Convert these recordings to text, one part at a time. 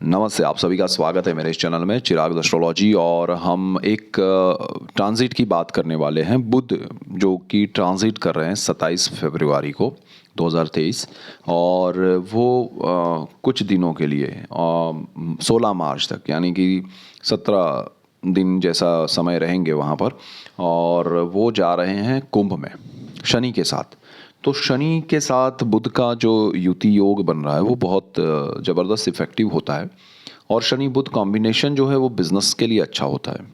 नमस्ते, आप सभी का स्वागत है मेरे इस चैनल में चिराग एस्ट्रोलॉजी। और हम एक ट्रांजिट की बात करने वाले हैं। बुध जो कि ट्रांजिट कर रहे हैं 27 फरवरी को 2023, और वो कुछ दिनों के लिए 16 मार्च तक, यानी कि 17 दिन जैसा समय रहेंगे वहाँ पर। और वो जा रहे हैं कुंभ में शनि के साथ। तो शनि के साथ बुध का जो युति योग बन रहा है वो बहुत ज़बरदस्त इफेक्टिव होता है। और शनि बुध कॉम्बिनेशन जो है वो बिजनेस के लिए अच्छा होता है।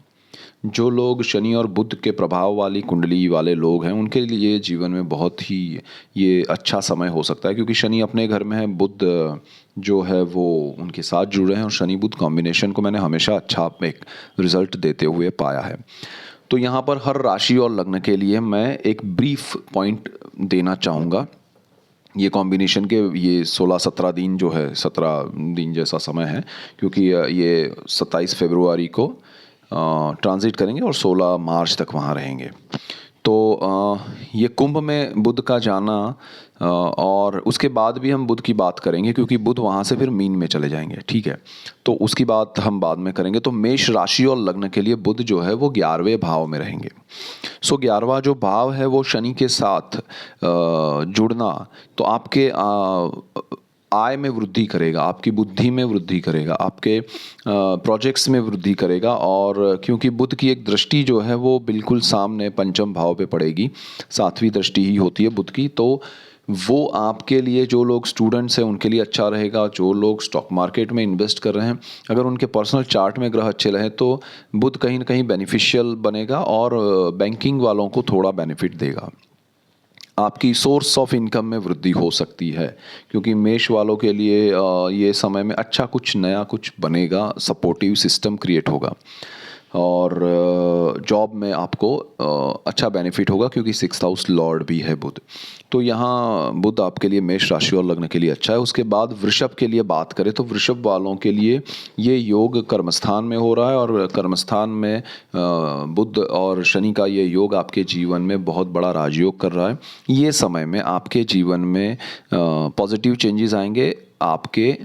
जो लोग शनि और बुध के प्रभाव वाली कुंडली वाले लोग हैं उनके लिए जीवन में बहुत ही ये अच्छा समय हो सकता है, क्योंकि शनि अपने घर में है, बुध जो है वो उनके साथ जुड़ रहे हैं। और शनि बुध कॉम्बिनेशन को मैंने हमेशा अच्छा एक रिजल्ट देते हुए पाया है। तो यहाँ पर हर राशि और लग्न के लिए मैं एक ब्रीफ पॉइंट देना चाहूँगा। ये कॉम्बिनेशन के ये 16-17 दिन जो है, 17 दिन जैसा समय है, क्योंकि ये 27 फरवरी को ट्रांजिट करेंगे और 16 मार्च तक वहाँ रहेंगे। तो ये कुंभ में बुध का जाना, और उसके बाद भी हम बुध की बात करेंगे, क्योंकि बुध वहाँ से फिर मीन में चले जाएंगे। ठीक है, तो उसकी बात हम बाद में करेंगे। तो मेष राशि और लग्न के लिए बुध जो है वो 11वें भाव में रहेंगे। सो 11वां जो भाव है वो शनि के साथ जुड़ना, तो आपके आय में वृद्धि करेगा, आपकी बुद्धि में वृद्धि करेगा, आपके प्रोजेक्ट्स में वृद्धि करेगा। और क्योंकि बुध की एक दृष्टि जो है वो बिल्कुल सामने पंचम भाव पे पड़ेगी, 7वीं दृष्टि ही होती है बुध की। तो वो आपके लिए, जो लोग स्टूडेंट्स हैं उनके लिए अच्छा रहेगा। जो लोग स्टॉक मार्केट में इन्वेस्ट कर रहे हैं, अगर उनके पर्सनल चार्ट में ग्रह अच्छे रहे तो बुध कहीं ना कहीं बेनिफिशियल बनेगा, और बैंकिंग वालों को थोड़ा बेनिफिट देगा। आपकी सोर्स ऑफ इनकम में वृद्धि हो सकती है, क्योंकि मेष वालों के लिए ये समय में अच्छा कुछ नया कुछ बनेगा, सपोर्टिव सिस्टम क्रिएट होगा। और जॉब में आपको अच्छा बेनिफिट होगा, क्योंकि 6th हाउस लॉर्ड भी है बुध। तो यहाँ बुध आपके लिए मेष राशि और लग्न के लिए अच्छा है। उसके बाद वृषभ के लिए बात करें तो वृषभ वालों के लिए ये योग कर्मस्थान में हो रहा है, और कर्मस्थान में बुध और शनि का ये योग आपके जीवन में बहुत बड़ा राजयोग कर रहा है। ये समय में आपके जीवन में पॉजिटिव चेंजेस आएंगे, आपके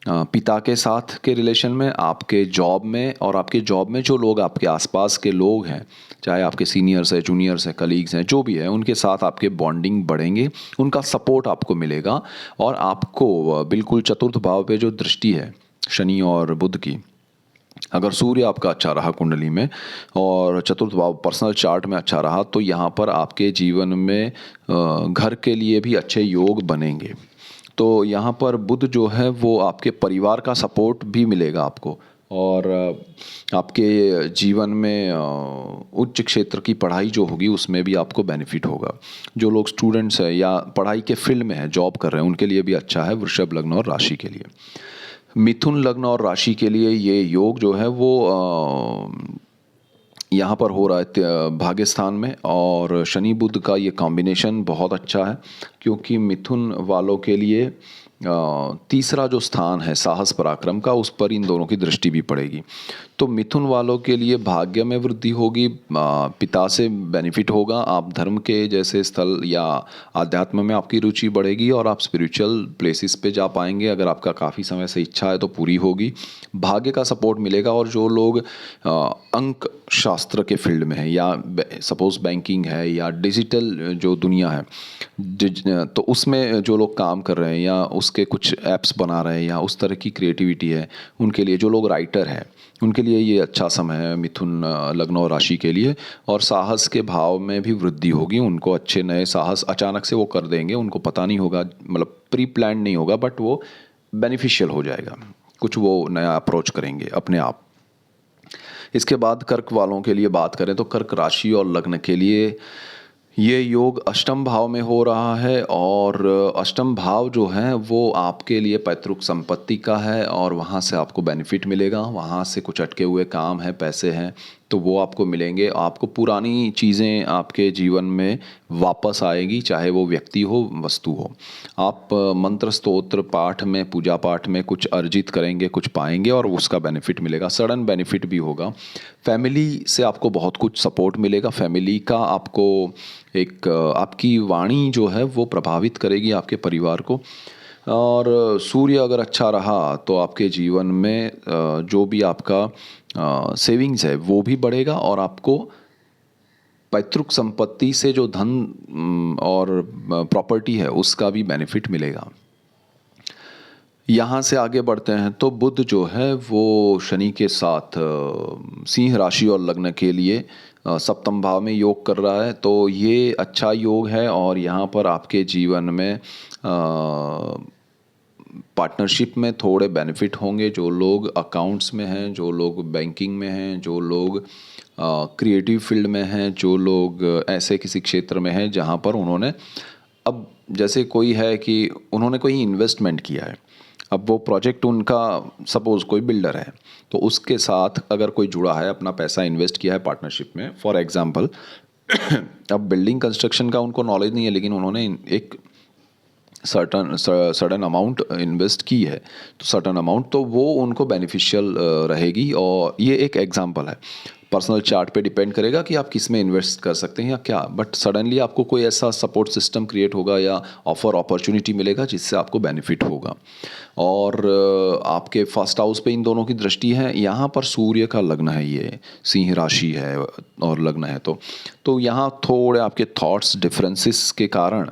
पिता के साथ के रिलेशन में, आपके जॉब में, और आपके जॉब में जो लोग आपके आसपास के लोग हैं, चाहे आपके सीनियर्स हैं, जूनियर्स हैं, कलीग्स हैं, जो भी है, उनके साथ आपके बॉन्डिंग बढ़ेंगे, उनका सपोर्ट आपको मिलेगा। और आपको बिल्कुल चतुर्थ भाव पे जो दृष्टि है शनि और बुध की, अगर सूर्य आपका अच्छा रहा कुंडली में और चतुर्थ भाव पर्सनल चार्ट में अच्छा रहा, तो यहाँ पर आपके जीवन में घर के लिए भी अच्छे योग बनेंगे। तो यहाँ पर बुध जो है वो आपके परिवार का सपोर्ट भी मिलेगा आपको, और आपके जीवन में उच्च क्षेत्र की पढ़ाई जो होगी उसमें भी आपको बेनिफिट होगा। जो लोग स्टूडेंट्स हैं या पढ़ाई के फील्ड में हैं, जॉब कर रहे हैं, उनके लिए भी अच्छा है वृषभ लग्न और राशि के लिए। मिथुन लग्न और राशि के लिए ये योग जो है वो यहाँ पर हो रहा है भाग्य स्थान में। और शनि बुध का ये कॉम्बिनेशन बहुत अच्छा है, क्योंकि मिथुन वालों के लिए तीसरा जो स्थान है साहस पराक्रम का, उस पर इन दोनों की दृष्टि भी पड़ेगी। तो मिथुन वालों के लिए भाग्य में वृद्धि होगी, पिता से बेनिफिट होगा, आप धर्म के जैसे स्थल या आध्यात्म में आपकी रुचि बढ़ेगी, और आप स्पिरिचुअल प्लेसेस पे जा पाएंगे। अगर आपका काफ़ी समय से इच्छा है तो पूरी होगी, भाग्य का सपोर्ट मिलेगा। और जो लोग अंक शास्त्र के फील्ड में है, या सपोज बैंकिंग है या डिजिटल जो दुनिया है, तो उसमें जो लोग काम कर रहे हैं या उसके कुछ ऐप्स बना रहे हैं या उस तरह की क्रिएटिविटी है, उनके लिए, जो लोग राइटर हैं उनके लिए ये अच्छा समय है मिथुन लग्न और राशि के लिए। और साहस के भाव में भी वृद्धि होगी, उनको अच्छे नए साहस अचानक से वो कर देंगे, उनको पता नहीं होगा, मतलब प्री प्लान नहीं होगा, बट वो बेनिफिशियल हो जाएगा, कुछ वो नया अप्रोच करेंगे अपने आप। इसके बाद कर्क वालों के लिए बात करें तो कर्क राशि और लग्न के लिए ये योग अष्टम भाव में हो रहा है। और अष्टम भाव जो है वो आपके लिए पैतृक संपत्ति का है, और वहाँ से आपको बेनिफिट मिलेगा। वहाँ से कुछ अटके हुए काम हैं, पैसे हैं, तो वो आपको मिलेंगे। आपको पुरानी चीज़ें आपके जीवन में वापस आएगी, चाहे वो व्यक्ति हो, वस्तु हो। आप मंत्र स्तोत्र पाठ में, पूजा पाठ में कुछ अर्जित करेंगे, कुछ पाएंगे, और उसका बेनिफिट मिलेगा, सडन बेनिफिट भी होगा। फैमिली से आपको बहुत कुछ सपोर्ट मिलेगा, फैमिली का आपको एक आपकी वाणी जो है वो प्रभावित करेगी आपके परिवार को। और सूर्य अगर अच्छा रहा तो आपके जीवन में जो भी आपका सेविंग्स है वो भी बढ़ेगा और आपको पैतृक संपत्ति से जो धन और प्रॉपर्टी है उसका भी बेनिफिट मिलेगा। यहाँ से आगे बढ़ते हैं तो बुध जो है वो शनि के साथ सिंह राशि और लग्न के लिए सप्तम भाव में योग कर रहा है, तो ये अच्छा योग है। और यहाँ पर आपके जीवन में पार्टनरशिप में थोड़े बेनिफिट होंगे। जो लोग अकाउंट्स में हैं, जो लोग बैंकिंग में हैं, जो लोग क्रिएटिव फील्ड में हैं, जो लोग ऐसे किसी क्षेत्र में हैं जहाँ पर उन्होंने, अब जैसे कोई है कि उन्होंने कोई इन्वेस्टमेंट किया है, अब वो प्रोजेक्ट उनका, सपोज़ कोई बिल्डर है तो उसके साथ अगर कोई जुड़ा है, अपना पैसा इन्वेस्ट किया है पार्टनरशिप में, फॉर एग्जांपल अब बिल्डिंग कंस्ट्रक्शन का उनको नॉलेज नहीं है लेकिन उन्होंने एक सडन अमाउंट इन्वेस्ट की है, तो सडन अमाउंट तो वो उनको बेनिफिशियल रहेगी। और ये एक एग्जांपल है, पर्सनल चार्ट पे डिपेंड करेगा कि आप किस में इन्वेस्ट कर सकते हैं या क्या, बट सडनली आपको कोई ऐसा सपोर्ट सिस्टम क्रिएट होगा या ऑफर अपॉर्चुनिटी मिलेगा जिससे आपको बेनिफिट होगा। और आपके फर्स्ट हाउस पे इन दोनों की दृष्टि है, यहाँ पर सूर्य का लग्न है, ये सिंह राशि है और लग्न है, तो यहाँ थोड़े आपके थॉट्स डिफरेंसेस के कारण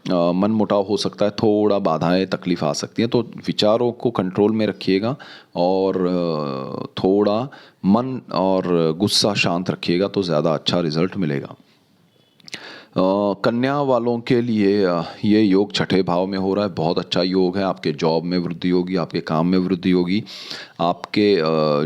मन मुटाव हो सकता है, थोड़ा बाधाएं तकलीफ आ सकती हैं, तो विचारों को कंट्रोल में रखिएगा और थोड़ा मन और गुस्सा शांत रखिएगा तो ज़्यादा अच्छा रिजल्ट मिलेगा। कन्या वालों के लिए ये योग छठे भाव में हो रहा है, बहुत अच्छा योग है। आपके जॉब में वृद्धि होगी, आपके काम में वृद्धि होगी, आपके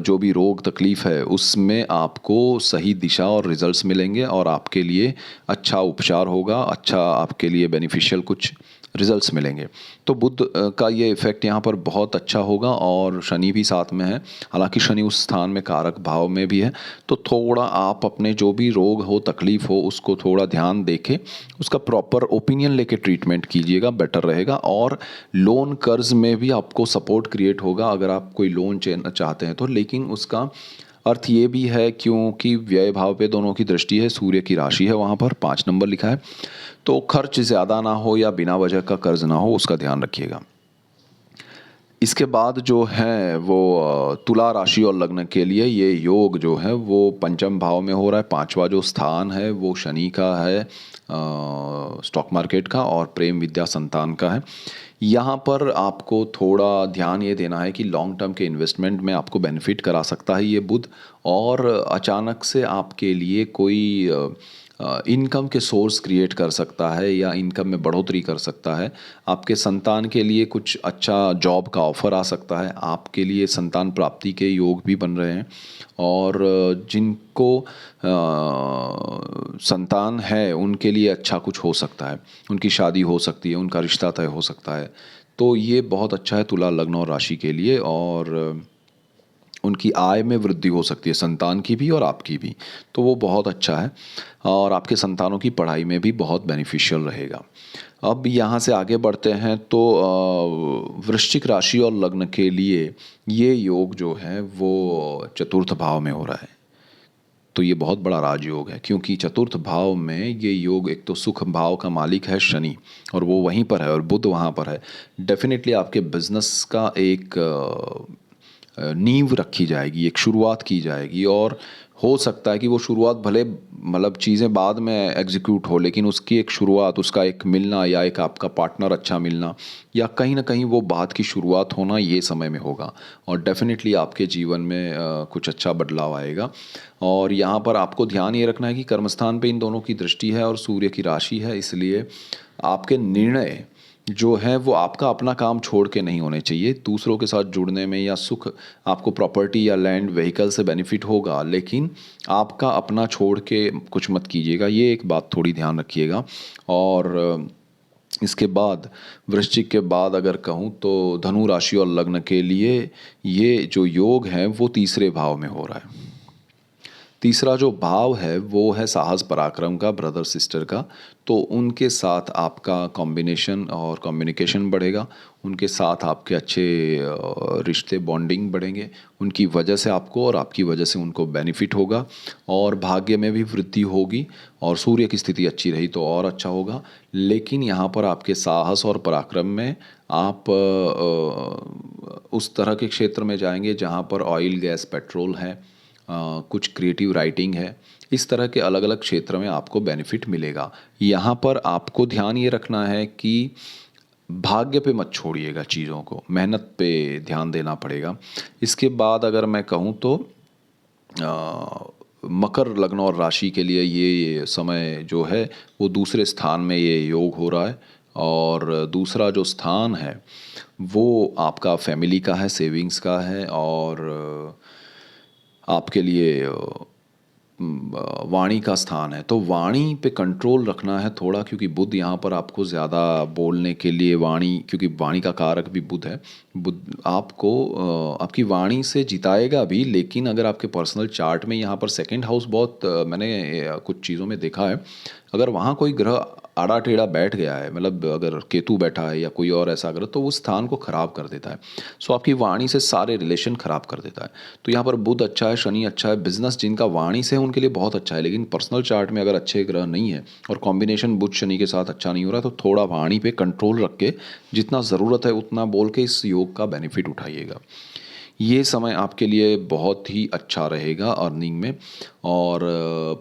जो भी रोग तकलीफ़ है उसमें आपको सही दिशा और रिजल्ट्स मिलेंगे और आपके लिए अच्छा उपचार होगा, अच्छा आपके लिए बेनिफिशियल कुछ रिजल्ट्स मिलेंगे। तो बुध का ये इफ़ेक्ट यहाँ पर बहुत अच्छा होगा और शनि भी साथ में है, हालांकि शनि उस स्थान में कारक भाव में भी है, तो थोड़ा आप अपने जो भी रोग हो, तकलीफ़ हो, उसको थोड़ा ध्यान देके उसका प्रॉपर ओपिनियन लेके ट्रीटमेंट कीजिएगा, बेटर रहेगा। और लोन कर्ज में भी आपको सपोर्ट क्रिएट होगा अगर आप कोई लोन चाहते हैं तो, लेकिन उसका अर्थ ये भी है क्योंकि व्यय भाव पे दोनों की दृष्टि है, सूर्य की राशि है, वहाँ पर 5 नंबर लिखा है, तो खर्च ज़्यादा ना हो या बिना वजह का कर्ज ना हो, उसका ध्यान रखिएगा। इसके बाद जो है वो तुला राशि और लग्न के लिए ये योग जो है वो पंचम भाव में हो रहा है। पांचवा जो स्थान है वो शनि का है, स्टॉक मार्केट का, और प्रेम विद्या संतान का है। यहाँ पर आपको थोड़ा ध्यान ये देना है कि लॉन्ग टर्म के इन्वेस्टमेंट में आपको बेनिफिट करा सकता है ये बुध, और अचानक से आपके लिए कोई इनकम के सोर्स क्रिएट कर सकता है या इनकम में बढ़ोतरी कर सकता है। आपके संतान के लिए कुछ अच्छा जॉब का ऑफ़र आ सकता है, आपके लिए संतान प्राप्ति के योग भी बन रहे हैं। और जिनको संतान है उनके लिए अच्छा कुछ हो सकता है, उनकी शादी हो सकती है, उनका रिश्ता तय हो सकता है, तो ये बहुत अच्छा है तुला लग्न और राशि के लिए। और उनकी आय में वृद्धि हो सकती है, संतान की भी और आपकी भी, तो वो बहुत अच्छा है। और आपके संतानों की पढ़ाई में भी बहुत बेनिफिशियल रहेगा। अब यहाँ से आगे बढ़ते हैं तो वृश्चिक राशि और लग्न के लिए ये योग जो है वो चतुर्थ भाव में हो रहा है, तो ये बहुत बड़ा राजयोग है क्योंकि चतुर्थ भाव में ये योग, एक तो सुख भाव का मालिक है शनि और वो वहीं पर है और बुध वहाँ पर है। डेफिनेटली आपके बिजनेस का एक नींव रखी जाएगी, एक शुरुआत की जाएगी, और हो सकता है कि वो शुरुआत भले मतलब चीज़ें बाद में एग्जीक्यूट हो, लेकिन उसकी एक शुरुआत, उसका एक मिलना या एक आपका पार्टनर अच्छा मिलना या कहीं ना कहीं वो बात की शुरुआत होना ये समय में होगा और डेफिनेटली आपके जीवन में कुछ अच्छा बदलाव आएगा। और यहाँ पर आपको ध्यान ये रखना है कि कर्मस्थान पे इन दोनों की दृष्टि है और सूर्य की राशि है, इसलिए आपके निर्णय जो है वो आपका अपना काम छोड़ के नहीं होने चाहिए। दूसरों के साथ जुड़ने में या सुख, आपको प्रॉपर्टी या लैंड व्हीकल से बेनिफिट होगा, लेकिन आपका अपना छोड़ के कुछ मत कीजिएगा, ये एक बात थोड़ी ध्यान रखिएगा। और इसके बाद वृश्चिक के बाद अगर कहूँ तो धनु राशि और लग्न के लिए ये जो योग है वो तीसरे भाव में हो रहा है। तीसरा जो भाव है वो है साहस पराक्रम का, ब्रदर सिस्टर का, तो उनके साथ आपका कॉम्बिनेशन और कम्युनिकेशन बढ़ेगा, उनके साथ आपके अच्छे रिश्ते, बॉन्डिंग बढ़ेंगे, उनकी वजह से आपको और आपकी वजह से उनको बेनिफिट होगा और भाग्य में भी वृद्धि होगी और सूर्य की स्थिति अच्छी रही तो और अच्छा होगा। लेकिन यहाँ पर आपके साहस और पराक्रम में आप उस तरह के क्षेत्र में जाएंगे जहाँ पर ऑयल गैस पेट्रोल है, कुछ क्रिएटिव राइटिंग है, इस तरह के अलग अलग क्षेत्र में आपको बेनिफिट मिलेगा। यहाँ पर आपको ध्यान ये रखना है कि भाग्य पे मत छोड़िएगा चीज़ों को, मेहनत पे ध्यान देना पड़ेगा। इसके बाद अगर मैं कहूँ तो मकर लग्न और राशि के लिए ये समय जो है वो दूसरे स्थान में ये योग हो रहा है, और दूसरा जो स्थान है वो आपका फैमिली का है, सेविंग्स का है, और आपके लिए वाणी का स्थान है। तो वाणी पे कंट्रोल रखना है थोड़ा, क्योंकि बुध यहाँ पर आपको ज़्यादा बोलने के लिए, वाणी क्योंकि वाणी का कारक भी बुध है, बुध आपको आपकी वाणी से जिताएगा भी। लेकिन अगर आपके पर्सनल चार्ट में यहाँ पर सेकंड हाउस बहुत मैंने कुछ चीज़ों में देखा है, अगर वहाँ कोई ग्रह आड़ा टेढ़ा बैठ गया है, मतलब अगर केतु बैठा है या कोई और ऐसा ग्रह, तो उस स्थान को खराब कर देता है। सो आपकी वाणी से सारे रिलेशन खराब कर देता है। तो यहाँ पर बुध अच्छा है, शनि अच्छा है, बिजनेस जिनका वाणी से है उनके लिए बहुत अच्छा है। लेकिन पर्सनल चार्ट में अगर अच्छे ग्रह नहीं है और कॉम्बिनेशन बुध शनि के साथ अच्छा नहीं हो रहा है, तो थोड़ा वाणी पे कंट्रोल रख के जितना ज़रूरत है उतना बोल के इस योग का बेनिफिट उठाइएगा। ये समय आपके लिए बहुत ही अच्छा रहेगा अर्निंग में, और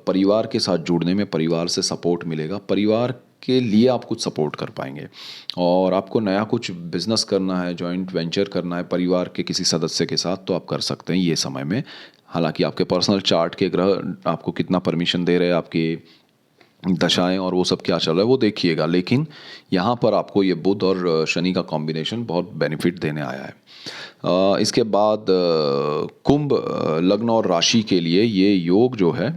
परिवार के साथ जुड़ने में, परिवार से सपोर्ट मिलेगा, परिवार के लिए आप कुछ सपोर्ट कर पाएंगे। और आपको नया कुछ बिजनेस करना है, जॉइंट वेंचर करना है परिवार के किसी सदस्य के साथ, तो आप कर सकते हैं ये समय में। हालांकि आपके पर्सनल चार्ट के ग्रह आपको कितना परमिशन दे रहे हैं, आपकी दशाएं और वो सब क्या चल रहा है वो देखिएगा। लेकिन यहाँ पर आपको ये बुध और शनि का कॉम्बिनेशन बहुत बेनिफिट देने आया है। इसके बाद कुंभ लग्न और राशि के लिए ये योग जो है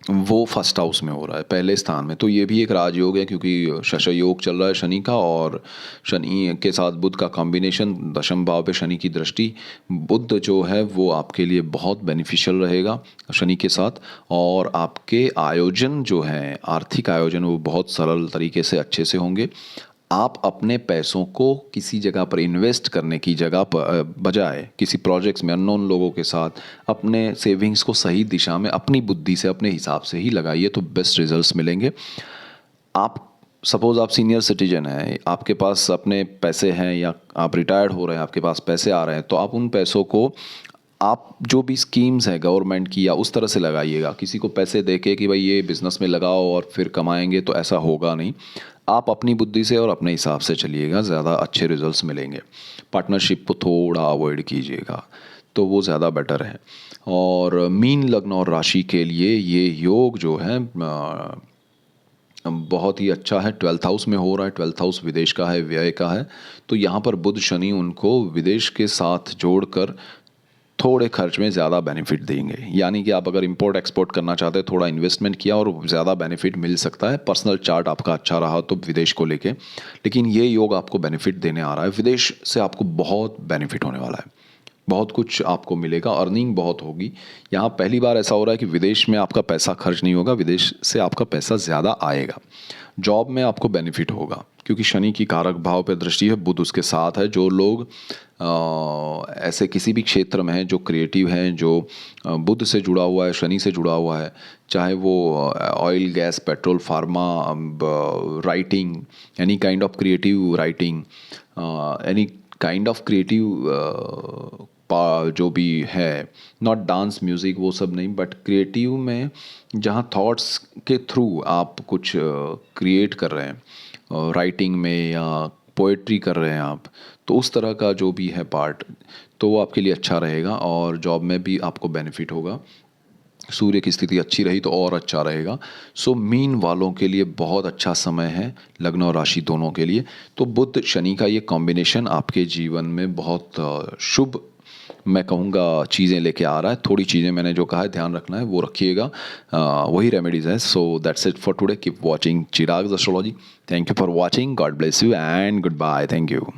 वो फर्स्ट हाउस में हो रहा है, पहले स्थान में। तो ये भी एक राजयोग है, क्योंकि शश योग चल रहा है शनि का, और शनि के साथ बुध का कॉम्बिनेशन, दशम भाव पे शनि की दृष्टि, बुध जो है वो आपके लिए बहुत बेनिफिशियल रहेगा शनि के साथ। और आपके आयोजन जो हैं, आर्थिक आयोजन, वो बहुत सरल तरीके से अच्छे से होंगे। आप अपने पैसों को किसी जगह पर इन्वेस्ट करने की जगह पर बजाय किसी प्रोजेक्ट्स में अननोन लोगों के साथ अपने सेविंग्स को सही दिशा में अपनी बुद्धि से, अपने हिसाब से ही लगाइए, तो बेस्ट रिजल्ट्स मिलेंगे। आप सपोज़ आप सीनियर सिटीजन हैं, आपके पास अपने पैसे हैं, या आप रिटायर्ड हो रहे हैं, आपके पास पैसे आ रहे हैं, तो आप उन पैसों को, आप जो भी स्कीम्स है गवर्नमेंट की, या उस तरह से लगाइएगा। किसी को पैसे देके कि भाई ये बिज़नेस में लगाओ और फिर कमाएंगे, तो ऐसा होगा नहीं। आप अपनी बुद्धि से और अपने हिसाब से चलिएगा, ज़्यादा अच्छे रिजल्ट्स मिलेंगे। पार्टनरशिप को थोड़ा अवॉइड कीजिएगा, तो वो ज़्यादा बेटर है। और मीन लग्न और राशि के लिए ये योग जो है बहुत ही अच्छा है, 12th हाउस में हो रहा है। 12th हाउस विदेश का है, व्यय का है। तो यहाँ पर बुध शनि उनको विदेश के साथ जोड़कर थोड़े खर्च में ज़्यादा बेनिफिट देंगे। यानी कि आप अगर इंपोर्ट एक्सपोर्ट करना चाहते हैं, थोड़ा इन्वेस्टमेंट किया और ज़्यादा बेनिफिट मिल सकता है। पर्सनल चार्ट आपका अच्छा रहा तो विदेश को लेके, लेकिन ये योग आपको बेनिफिट देने आ रहा है। विदेश से आपको बहुत बेनिफिट होने वाला है, बहुत कुछ आपको मिलेगा, अर्निंग बहुत होगी। यहाँ पहली बार ऐसा हो रहा है कि विदेश में आपका पैसा खर्च नहीं होगा, विदेश से आपका पैसा ज़्यादा आएगा। जॉब में आपको बेनिफिट होगा, क्योंकि शनि की कारक भाव पे दृष्टि है, बुध उसके साथ है। जो लोग ऐसे किसी भी क्षेत्र में हैं जो क्रिएटिव हैं, जो बुध से जुड़ा हुआ है, शनि से जुड़ा हुआ है, चाहे वो oil gas petrol pharma, writing, any kind of creative writing, any kind of creative जो भी है, नॉट डांस म्यूज़िक वो सब नहीं, बट क्रिएटिव में जहाँ थॉट्स के थ्रू आप कुछ क्रिएट कर रहे हैं, राइटिंग में या पोएट्री कर रहे हैं आप, तो उस तरह का जो भी है पार्ट, तो वो आपके लिए अच्छा रहेगा। और जॉब में भी आपको बेनिफिट होगा। सूर्य की स्थिति अच्छी रही तो और अच्छा रहेगा। सो मीन वालों के लिए बहुत अच्छा समय है, लग्न और राशि दोनों के लिए। तो बुध शनि का ये कॉम्बिनेशन आपके जीवन में बहुत शुभ, मैं कहूँगा, चीज़ें लेके आ रहा है। थोड़ी चीज़ें मैंने जो कहा है ध्यान रखना है वो रखिएगा, वही रेमेडीज़ है। So that's it for today. Keep watching Chirag astrology. Thank you for watching. God bless you and goodbye. Thank you.